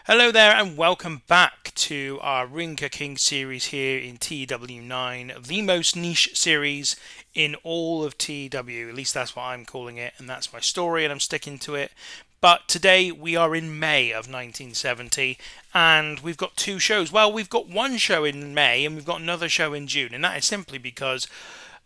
Hello there, and welcome back to our Ring King series here in TEW9, the most niche series in all of TEW. At least that's what I'm calling it, and that's my story, and I'm sticking to it. But today we are in May of 1970, and we've got two shows. Well, we've got one show in May, and we've got another show in June, and that is simply because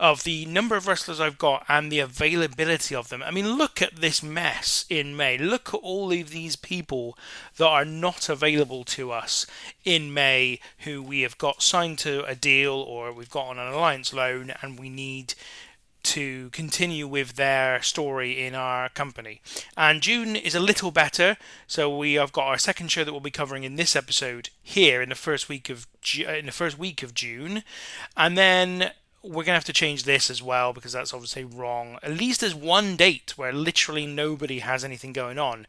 of the number of wrestlers I've got and the availability of them. I mean, look at this mess in May. Look at all of these people that are not available to us in May who we have got signed to a deal or we've got on an alliance loan and we need to continue with their story in our company. And June is a little better, so we have got our second show that we'll be covering in this episode here in the first week of June, and then we're gonna have to change this as well because that's obviously wrong. At least there's one date where literally nobody has anything going on.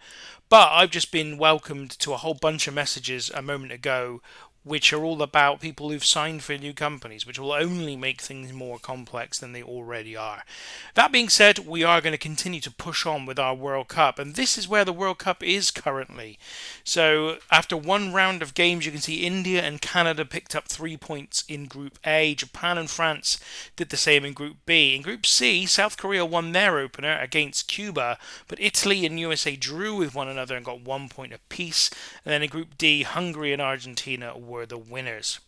But I've just been welcomed to a whole bunch of messages a moment ago which are all about people who've signed for new companies, which will only make things more complex than they already are. That being said, we are going to continue to push on with our World Cup, and this is where the World Cup is currently. So, after one round of games, you can see India and Canada picked up 3 points in Group A. Japan and France did the same in Group B. In Group C, South Korea won their opener against Cuba, but Italy and USA drew with one another and got 1 point apiece. And then in Group D, Hungary and Argentina were the winners.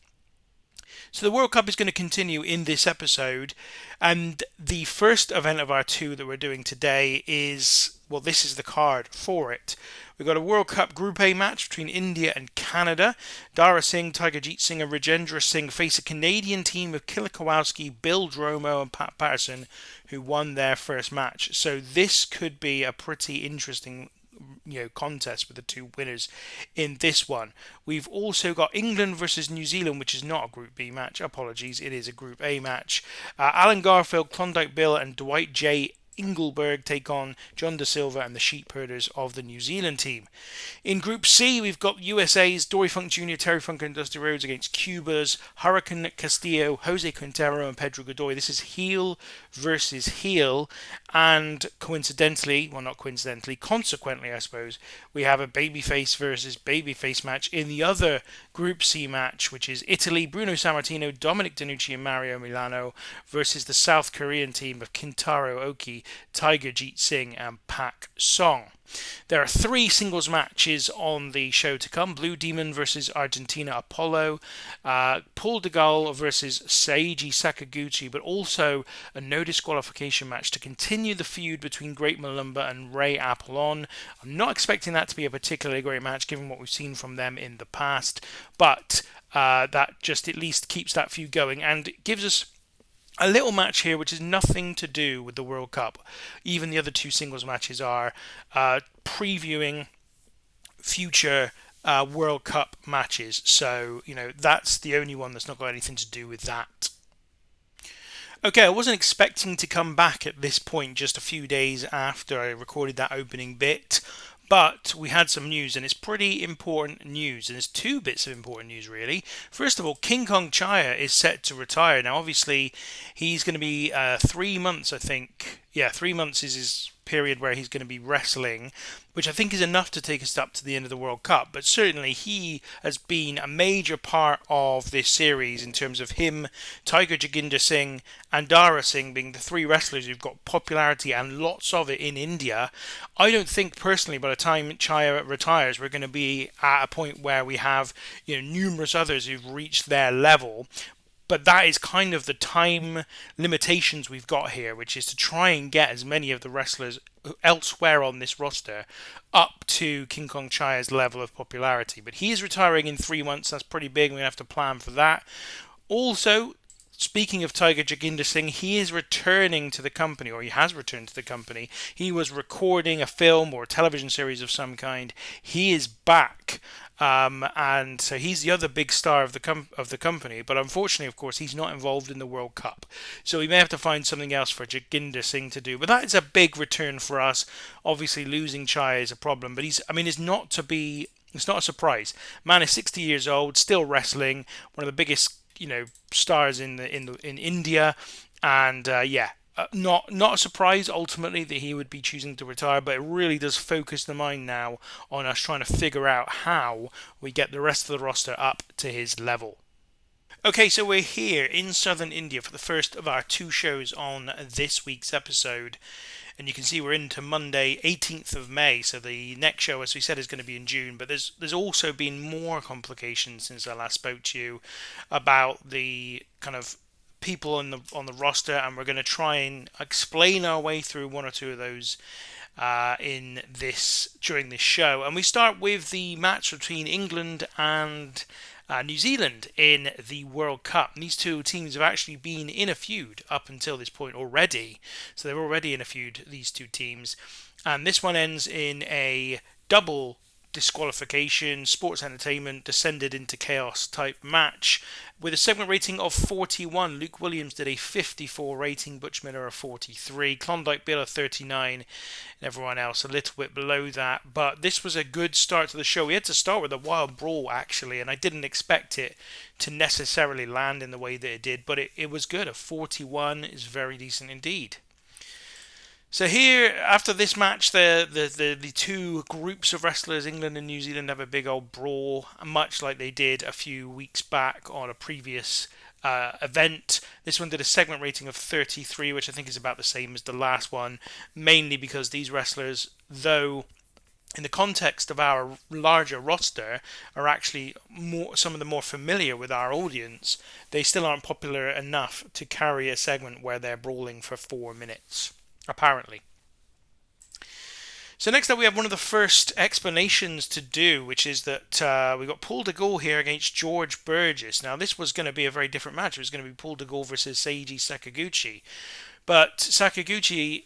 So the World Cup is going to continue in this episode, and the first event of our two that we're doing today is, well, this is the card for it. We've got a World Cup Group A match between India and Canada. Dara Singh, Tigerjeet Singh and Rajendra Singh face a Canadian team of Killer Kowalski, Bill Dromo and Pat Patterson, who won their first match. So this could be a pretty interesting contest with the two winners in this one. We've also got England versus New Zealand, which is not a Group B match. Apologies, it is a Group A match. Alan Garfield, Klondike Bill, and Dwight J. Ingleberg take on John Da Silva and the Sheepherders of the New Zealand team. In Group C, we've got USA's Dory Funk Jr., Terry Funk and Dusty Rhodes against Cuba's Hurricane Castillo, Jose Quintero and Pedro Godoy. This is heel versus heel, and coincidentally, well, not coincidentally, consequently I suppose, we have a babyface versus babyface match in the other Group C match, which is Italy, Bruno Sammartino, Dominic DeNucci and Mario Milano versus the South Korean team of Kintaro Oki, Tigerjeet Singh and Pak Song. There are 3 singles matches on the show to come. Blue Demon versus Argentina Apollo, Paul DeGaulle versus Seiji Sakaguchi, but also a no disqualification match to continue the feud between Great Malumba and Ray Apollon. I'm not expecting that to be a particularly great match given what we've seen from them in the past, but that just at least keeps that feud going and gives us a little match here which has nothing to do with the World Cup. Even the other 2 singles matches are previewing future World Cup matches. So, that's the only one that's not got anything to do with that. Okay, I wasn't expecting to come back at this point just a few days after I recorded that opening bit. But we had some news, and it's pretty important news. And there's 2 bits of important news, really. First of all, King Kong Chaya is set to retire. Now, obviously, he's going to be 3 months, I think. Yeah, 3 months is his period where he's going to be wrestling, which I think is enough to take us up to the end of the World Cup. But certainly he has been a major part of this series in terms of him, Tiger Jaginder Singh and Dara Singh being the 3 wrestlers who've got popularity and lots of it in India. I don't think personally by the time Chaya retires we're going to be at a point where we have numerous others who've reached their level. But that is kind of the time limitations we've got here, which is to try and get as many of the wrestlers elsewhere on this roster up to King Kong Chaya's level of popularity. But he is retiring in 3 months. That's pretty big. We're going to have to plan for that. Also, speaking of Tiger Jaginder Singh, he is returning to the company, or he has returned to the company. He was recording a film or a television series of some kind. He is back. And so he's the other big star of the company, but unfortunately, of course, he's not involved in the World Cup. So we may have to find something else for Jaginder Singh to do. But that is a big return for us. Obviously, losing Chai is a problem, but it's not a surprise. Man is 60 years old, still wrestling, one of the biggest stars in India, and Not a surprise ultimately that he would be choosing to retire, but it really does focus the mind now on us trying to figure out how we get the rest of the roster up to his level. Okay, so we're here in southern India for the first of our two shows on this week's episode. And you can see we're into Monday, 18th of May. So the next show, as we said, is going to be in June. But there's also been more complications since I last spoke to you about the kind of people on the roster, and we're going to try and explain our way through one or two of those in this during this show. And we start with the match between England and New Zealand in the World Cup. And these two teams have actually been in a feud up until this point already. So they're already in a feud, these two teams. And this one ends in a double disqualification, sports entertainment, descended into chaos type match with a segment rating of 41. Luke Williams did a 54 rating, Butch Miller a 43, Klondike Bill a 39, and everyone else a little bit below that. But this was a good start to the show. We had to start with a wild brawl actually, and I didn't expect it to necessarily land in the way that it did, but it was good. A 41 is very decent indeed. So here, after this match, the two groups of wrestlers, England and New Zealand, have a big old brawl, much like they did a few weeks back on a previous event. This one did a segment rating of 33, which I think is about the same as the last one, mainly because these wrestlers, though in the context of our larger roster, are actually some of the more familiar with our audience, they still aren't popular enough to carry a segment where they're brawling for 4 minutes. Apparently. So next up we have one of the first explanations to do, which is that we got Paul de Gaulle here against George Burgess. Now this was going to be a very different match. It was going to be Paul de Gaulle versus Seiji Sakaguchi. But Sakaguchi,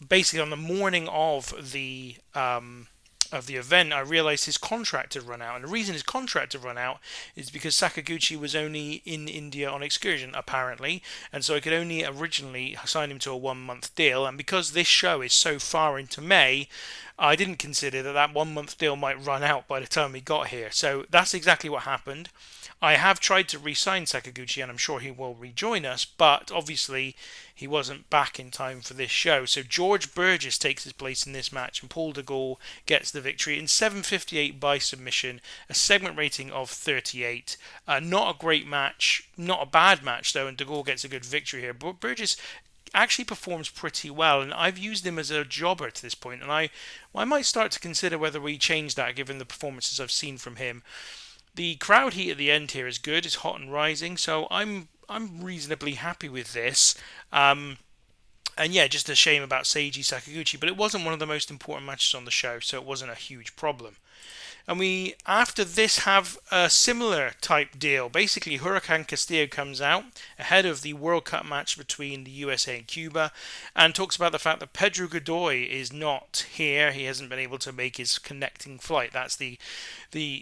basically on the morning of the event, I realised his contract had run out. And the reason his contract had run out is because Sakaguchi was only in India on excursion, apparently. And so I could only originally assign him to a 1-month deal. And because this show is so far into May, I didn't consider that 1-month deal might run out by the time we got here. So that's exactly what happened. I have tried to re-sign Sakaguchi, and I'm sure he will rejoin us, but obviously he wasn't back in time for this show. So George Burgess takes his place in this match, and Paul de Gaulle gets the victory in 7:58 by submission, a segment rating of 38. Not a great match, not a bad match though, and de Gaulle gets a good victory here. But Burgess actually performs pretty well, and I've used him as a jobber to this point, and I might start to consider whether we change that given the performances I've seen from him. The crowd heat at the end here is good. It's hot and rising, so I'm reasonably happy with this. And yeah, just a shame about Seiji Sakaguchi, but it wasn't one of the most important matches on the show, so it wasn't a huge problem. And we, after this, have a similar type deal. Basically, Huracan Castillo comes out ahead of the World Cup match between the USA and Cuba and talks about the fact that Pedro Godoy is not here. He hasn't been able to make his connecting flight. That's the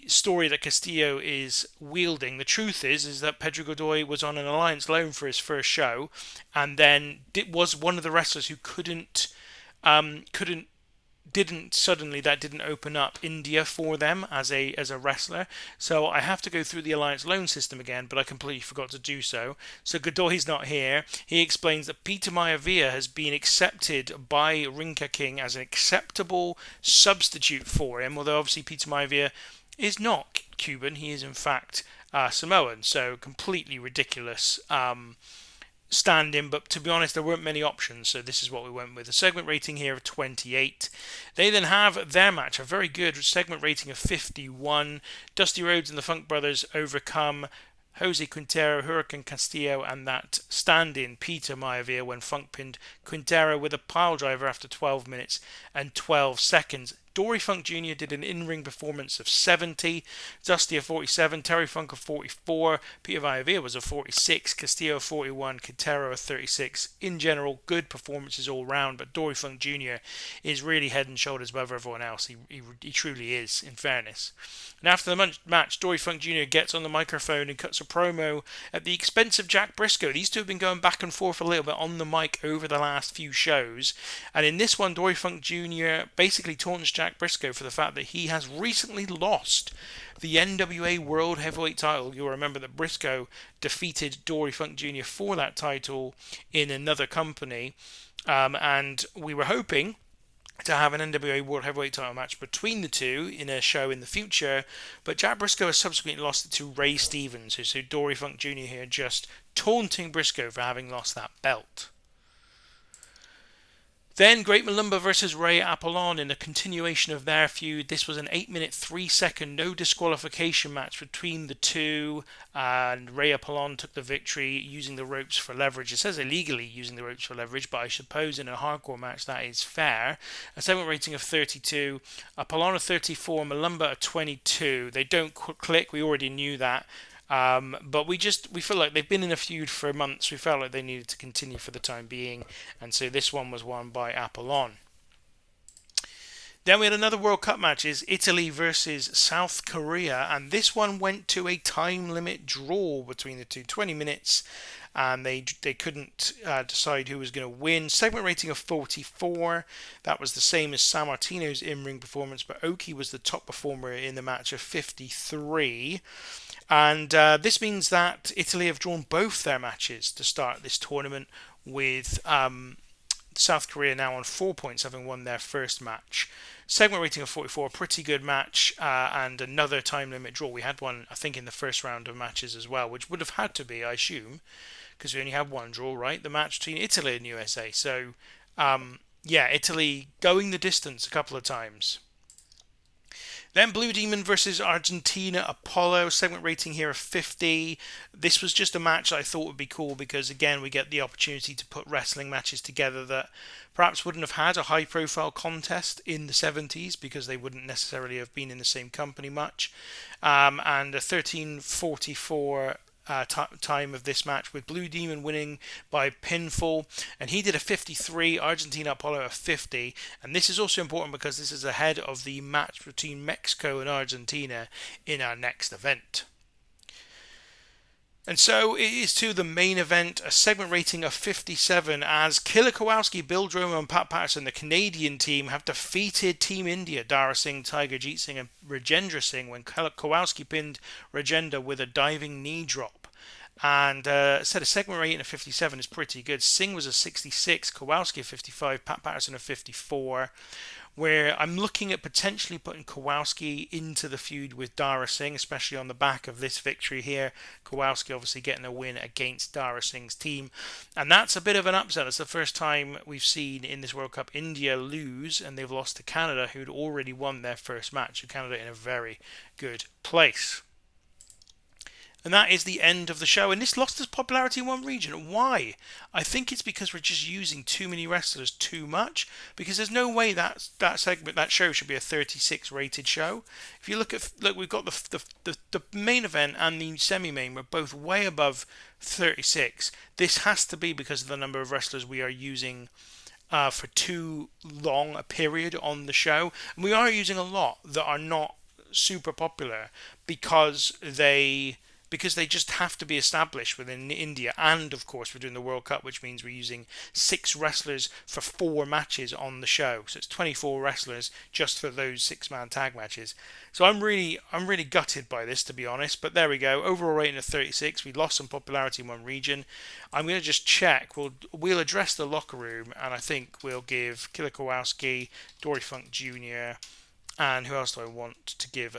story that Castillo is wielding. The truth is that Pedro Godoy was on an alliance loan for his first show, and then was one of the wrestlers who didn't open up India for them as a wrestler. So I have to go through the alliance loan system again, but I completely forgot to do so. So Godoy's not here. He explains that Peter Maivia has been accepted by Rinka King as an acceptable substitute for him, although obviously Peter Maivia is not Cuban. He is in fact Samoan. So completely ridiculous stand-in, but to be honest, there weren't many options, so this is what we went with. A segment rating here of 28. They then have their match, a very good segment rating of 51. Dusty Rhodes and the Funk Brothers overcome Jose Quintero, Huracan Castillo, and that stand-in Peter Maivia when Funk pinned Quintero with a pile driver after 12 minutes and 12 seconds. Dory Funk Jr. did an in-ring performance of 70, Dusty a 47, Terry Funk a 44, Peter Maivia was a 46, Castillo a 41, Quintero a 36. In general, good performances all round, but Dory Funk Jr. is really head and shoulders above everyone else. He truly is, in fairness. And after the match, Dory Funk Jr. gets on the microphone and cuts a promo at the expense of Jack Briscoe. These two have been going back and forth a little bit on the mic over the last few shows, and in this one, Dory Funk Jr. basically taunts Jack Jack Briscoe for the fact that he has recently lost the NWA World Heavyweight title. You'll remember that Briscoe defeated Dory Funk Jr. for that title in another company, and we were hoping to have an NWA World Heavyweight title match between the two in a show in the future, but Jack Briscoe has subsequently lost it to Ray Stevens, so Dory Funk Jr. here just taunting Briscoe for having lost that belt. Then Great Malumba versus Ray Apollon in a continuation of their feud. This was an 8-minute, 3-second no disqualification match between the two, and Ray Apollon took the victory using the ropes for leverage. It says illegally using the ropes for leverage, but I suppose in a hardcore match that is fair. A segment rating of 32, Apollon a 34, Malumba a 22. They don't click, we already knew that. But we feel like they've been in a feud for months. We felt like they needed to continue for the time being, and so this one was won by Apollon. Then we had another World Cup match, is Italy versus South Korea, and this one went to a time limit draw between the two, 20 minutes, and they couldn't decide who was going to win. Segment rating of 44. That was the same as San Martino's in-ring performance, but Oki was the top performer in the match of 53. And this means that Italy have drawn both their matches to start this tournament, with South Korea now on 4 points, having won their first match. Segment rating of 44, pretty good match, and another time limit draw. We had one, I think, in the first round of matches as well, which would have had to be, I assume, because we only had one draw, right? The match between Italy and USA. So, yeah, Italy going the distance a couple of times. Then Blue Demon versus Argentina Apollo, segment rating here of 50. This was just a match I thought would be cool because, again, we get the opportunity to put wrestling matches together that perhaps wouldn't have had a high-profile contest in the 70s because they wouldn't necessarily have been in the same company much. And a 13:44 time of this match, with Blue Demon winning by pinfall, and he did a 53, Argentina Apollo a 50, and this is also important because this is ahead of the match between Mexico and Argentina in our next event. And so it is to the main event, a segment rating of 57, as Killer Kowalski, Bill Dromo and Pat Patterson, the Canadian team, have defeated Team India, Dara Singh, Tiger Jeet Singh and Rajendra Singh, when Kowalski pinned Rajendra with a diving knee drop. And said a segment rating of 57 is pretty good. Singh was a 66, Kowalski a 55, Pat Patterson a 54. Where I'm looking at potentially putting Kowalski into the feud with Dara Singh, especially on the back of this victory here. Kowalski obviously getting a win against Dara Singh's team. And that's a bit of an upset. It's the first time we've seen in this World Cup India lose, and they've lost to Canada, who'd already won their first match. So Canada in a very good place. And that is the end of the show. And this lost its popularity in one region. Why? I think it's because we're just using too many wrestlers too much. Because there's no way that show should be a 36 rated show. If you look, we've got the main event and the semi-main were both way above 36. This has to be because of the number of wrestlers we are using for too long a period on the show. And we are using a lot that are not super popular because they just have to be established within India. And of course we're doing the World Cup, which means we're using 6 wrestlers for 4 matches on the show, so it's 24 wrestlers just for those 6-man tag matches. So I'm really gutted by this, to be honest, but there we go. Overall rating of 36. We lost some popularity in one region. I'm going to just check. We'll address the locker room, and I think we'll give Killer Kowalski, Dory Funk Jr., and who else do I want to give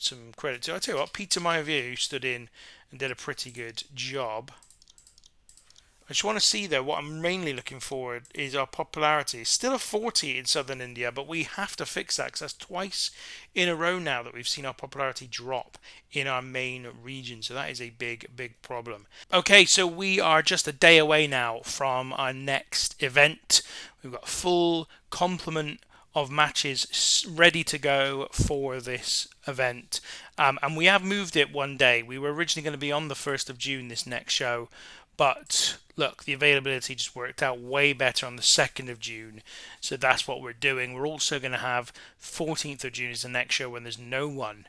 some credit to? I tell you what, Peter Maivia stood in and did a pretty good job. I just want to see though, what I'm mainly looking for is our popularity. Still a 40 in southern India, but we have to fix that because that's twice in a row now that we've seen our popularity drop in our main region. So that is a big problem. Okay, so we are just a day away now from our next event. We've got a full complement of matches ready to go for this event, and we have moved it one day. We were originally going to be on the 1st of June, this next show, but look, the availability just worked out way better on the 2nd of June, so that's what we're doing. We're also going to have 14th of June as the next show when there's no one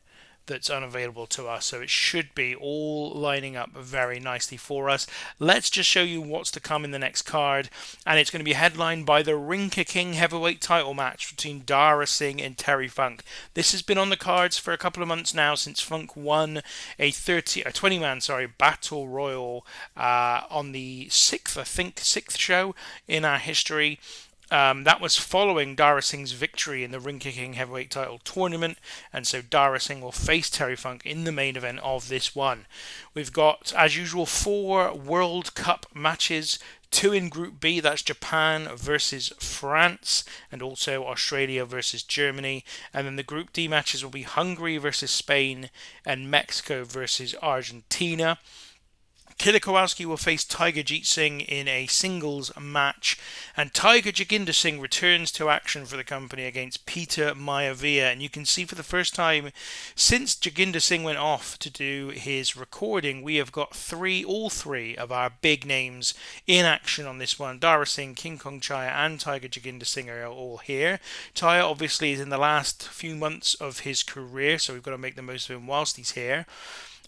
that's unavailable to us. So it should be all lining up very nicely for us. Let's just show you what's to come in the next card. And it's going to be headlined by the Ring Ka King heavyweight title match between Dara Singh and Terry Funk. This has been on the cards for a couple of months now since Funk won a 20-man battle royal on the sixth show in our history. That was following Dara Singh's victory in the Ring Ka King heavyweight title tournament, and so Dara Singh will face Terry Funk in the main event of this one. We've got, as usual, 4 World Cup matches. 2 in Group B, that's Japan versus France, and also Australia versus Germany. And then the Group D matches will be Hungary versus Spain and Mexico versus Argentina. Killer Kowalski will face Tiger Jeet Singh in a singles match, and Tiger Jaginder Singh returns to action for the company against Peter Maivia. And you can see for the first time since Jaginder Singh went off to do his recording, we have got all three of our big names in action on this one. Dara Singh, King Kong Chaya and Tiger Jaginder Singh are all here. Chaya obviously is in the last few months of his career, so we've got to make the most of him whilst he's here.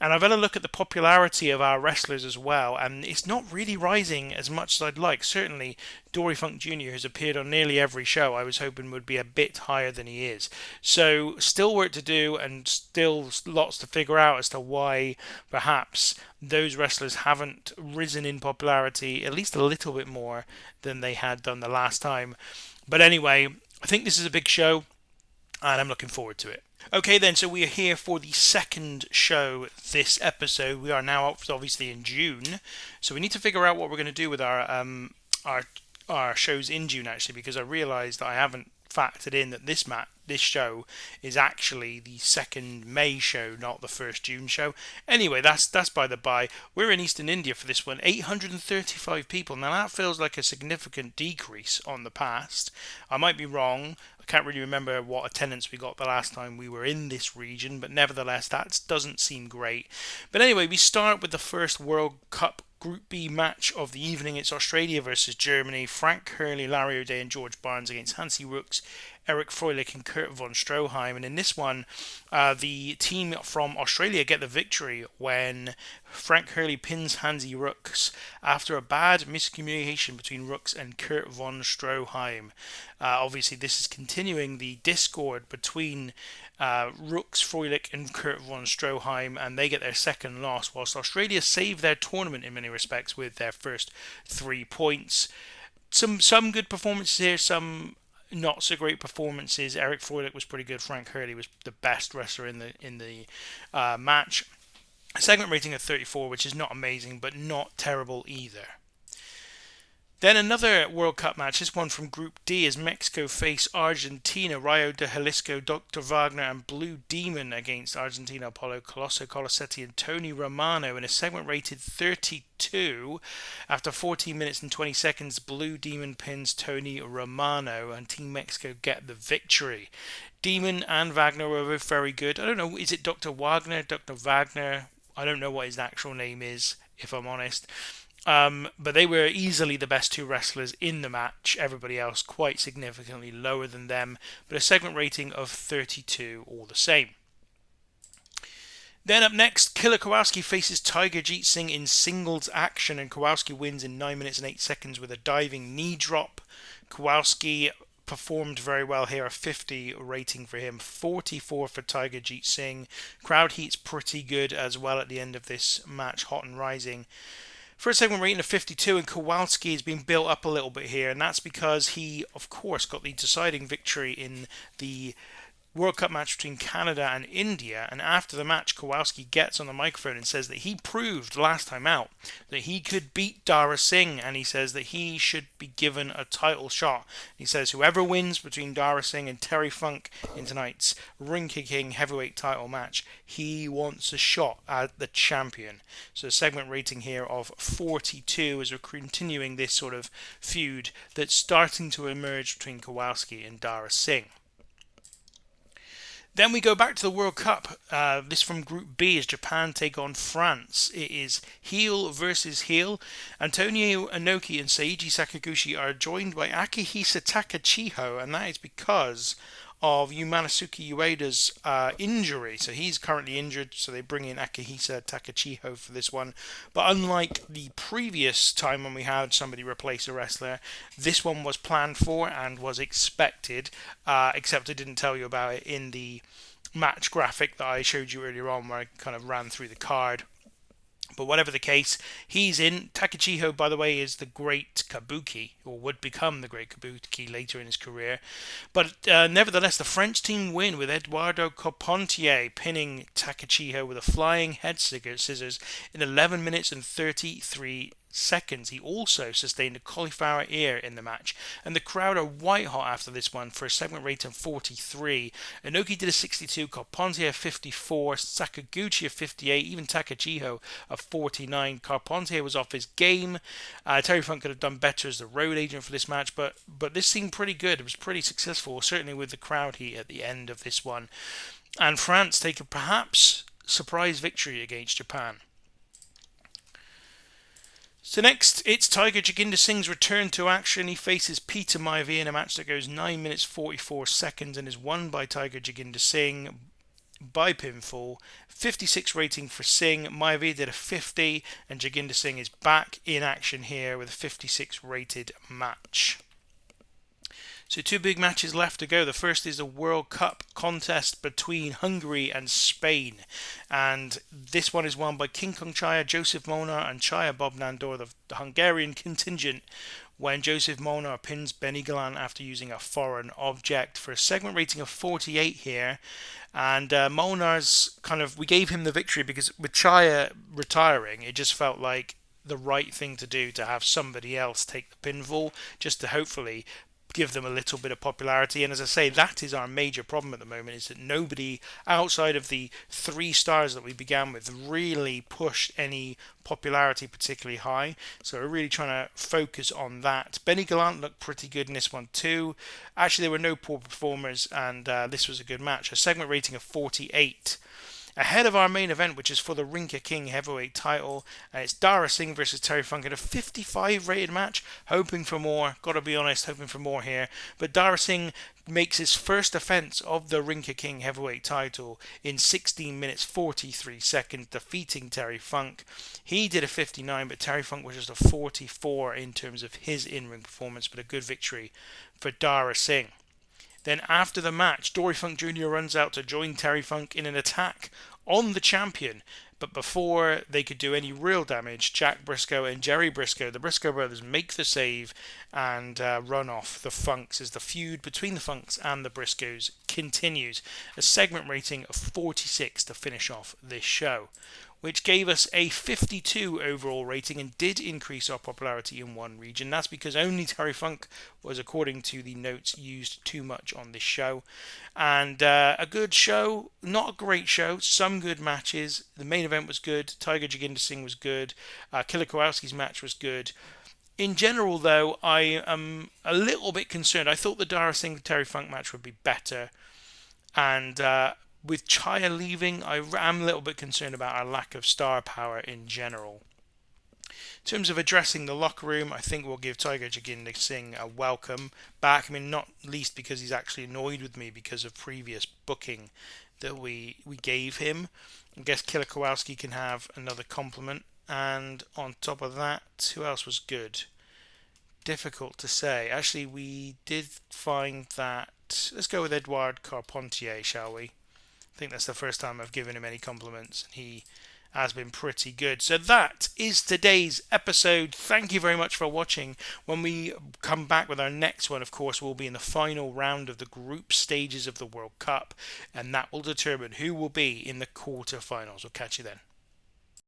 And I've had a look at the popularity of our wrestlers as well, and it's not really rising as much as I'd like. Certainly, Dory Funk Jr., who's appeared on nearly every show, I was hoping would be a bit higher than he is. So, still work to do, and still lots to figure out as to why perhaps those wrestlers haven't risen in popularity at least a little bit more than they had done the last time. But anyway, I think this is a big show, and I'm looking forward to it. Okay then, so we are here for the second show this episode. We are now obviously in June, so we need to figure out what we're going to do with our shows in June, actually, because I realised that I haven't factored in that this show is actually the second May show, not the first June show. Anyway, that's by the by. We're in Eastern India for this one. 835 people. Now that feels like a significant decrease on the past. I might be wrong. I can't really remember what attendance we got the last time we were in this region, but nevertheless, that doesn't seem great. But anyway, we start with the first World Cup Group B match of the evening. It's Australia versus Germany. Frank Hurley, Larry O'Day and George Barnes against Hansi Rooks, Eric Froelich and Kurt von Stroheim. And in this one, the team from Australia get the victory when Frank Hurley pins Hansi Rooks after a bad miscommunication between Rooks and Kurt von Stroheim. Obviously, this is continuing the discord between Rooks, Froelich and Kurt von Stroheim, and they get their second loss, whilst Australia save their tournament in many respects with their first 3 points. Some good performances here, some not so great performances. Eric Froelich was pretty good. Frank Hurley was the best wrestler in the match. A segment rating of 34, which is not amazing, but not terrible either. Then another World Cup match, this one from Group D, as Mexico face Argentina. Rayo de Jalisco, Dr. Wagner and Blue Demon against Argentina Apollo, Colosso Colosetti and Tony Romano in a segment rated 32. After 14 minutes and 20 seconds, Blue Demon pins Tony Romano and Team Mexico get the victory. Demon and Wagner were both very good. I don't know, is it Dr. Wagner, Dr. Wagner? I don't know what his actual name is, if I'm honest. But they were easily the best 2 wrestlers in the match. Everybody else quite significantly lower than them, but a segment rating of 32 all the same. Then up next, Killer Kowalski faces Tiger Jeet Singh in singles action, and Kowalski wins in 9 minutes and 8 seconds with a diving knee drop. Kowalski performed very well here, a 50 rating for him, 44 for Tiger Jeet Singh. Crowd heat's pretty good as well at the end of this match, hot and rising. For a segment rating of 52, and Kowalski has been built up a little bit here, and that's because he, of course, got the deciding victory in the World Cup match between Canada and India. And after the match, Kowalski gets on the microphone and says that he proved last time out that he could beat Dara Singh, and he says that he should be given a title shot. He says whoever wins between Dara Singh and Terry Funk in tonight's Ring Ka King heavyweight title match, he wants a shot at the champion. So a segment rating here of 42 as we're continuing this sort of feud that's starting to emerge between Kowalski and Dara Singh. Then we go back to the World Cup. This from Group B as Japan take on France. It is heel versus heel. Antonio Inoki and Seiji Sakaguchi are joined by Akihisa Takachiho, and that is because of Yumanasuke Ueda's injury. So he's currently injured, so they bring in Akihisa Takachiho for this one. But unlike the previous time when we had somebody replace a wrestler, this one was planned for and was expected, except I didn't tell you about it in the match graphic that I showed you earlier on, where I kind of ran through the card. But whatever the case, he's in. Takachiho, by the way, is the great Kabuki, or would become the great Kabuki later in his career. But nevertheless, the French team win with Eduardo Carpentier pinning Takachiho with a flying head scissors in 11 minutes and 33 seconds. He also sustained a cauliflower ear in the match, and the crowd are white hot after this one for a segment rating of 43. Inoki did a 62, Carpentier a 54, Sakaguchi a 58, even Takachiho a 49. Carpentier was off his game. Terry Funk could have done better as the road agent for this match, but this seemed pretty good. It was pretty successful, certainly with the crowd heat at the end of this one. And France take a perhaps surprise victory against Japan. So next, it's Tiger Jaginder Singh's return to action. He faces Peter Maivia in a match that goes 9 minutes 44 seconds and is won by Tiger Jaginder Singh by pinfall. 56 rating for Singh. Maivia did a 50, and Jaginder Singh is back in action here with a 56 rated match. So 2 big matches left to go. The first is a World Cup contest between Hungary and Spain. And this one is won by King Kong Chaya, Joseph Monar and Chaya Bob Nandor, the Hungarian contingent, when Joseph Monar pins Benny Galan after using a foreign object for a segment rating of 48 here. And Monar's we gave him the victory because with Chaya retiring, it just felt like the right thing to do to have somebody else take the pinfall, just to hopefully give them a little bit of popularity. And as I say, that is our major problem at the moment, is that nobody outside of the 3 stars that we began with really pushed any popularity particularly high. So we're really trying to focus on that. Benny Gallant looked pretty good in this one too. Actually, there were no poor performers, and this was a good match. A segment rating of 48. Ahead of our main event, which is for the Rinka King heavyweight title, and it's Dara Singh versus Terry Funk in a 55 rated match. Hoping for more, gotta be honest, hoping for more here. But Dara Singh makes his first defense of the Rinka King heavyweight title in 16 minutes 43 seconds, defeating Terry Funk. He did a 59, but Terry Funk was just a 44 in terms of his in-ring performance, but a good victory for Dara Singh. Then after the match, Dory Funk Jr. runs out to join Terry Funk in an attack on the champion. But before they could do any real damage, Jack Briscoe and Jerry Briscoe, the Briscoe brothers, make the save and run off the Funks as the feud between the Funks and the Briscoes continues. A segment rating of 46 to finish off this show, which gave us a 52 overall rating and did increase our popularity in one region. That's because only Terry Funk was, according to the notes, used too much on this show. And a good show, not a great show, some good matches. The main event was good, Tiger Jaginder Singh was good, Killer Kowalski's match was good. In general, though, I am a little bit concerned. I thought the Dara Singh Terry Funk match would be better, and with Chaya leaving, I am a little bit concerned about our lack of star power in general. In terms of addressing the locker room, I think we'll give Tiger Jaginder Singh a welcome back. I mean, not least because he's actually annoyed with me because of previous booking that we gave him. I guess Killer Kowalski can have another compliment. And on top of that, who else was good? Difficult to say. Actually, we did find that... Let's go with Edouard Carpentier, shall we? I think that's the first time I've given him any compliments, and he has been pretty good. So that is today's episode. Thank you very much for watching. When we come back with our next one, of course, we'll be in the final round of the group stages of the World Cup, and that will determine who will be in the quarterfinals. We'll catch you then.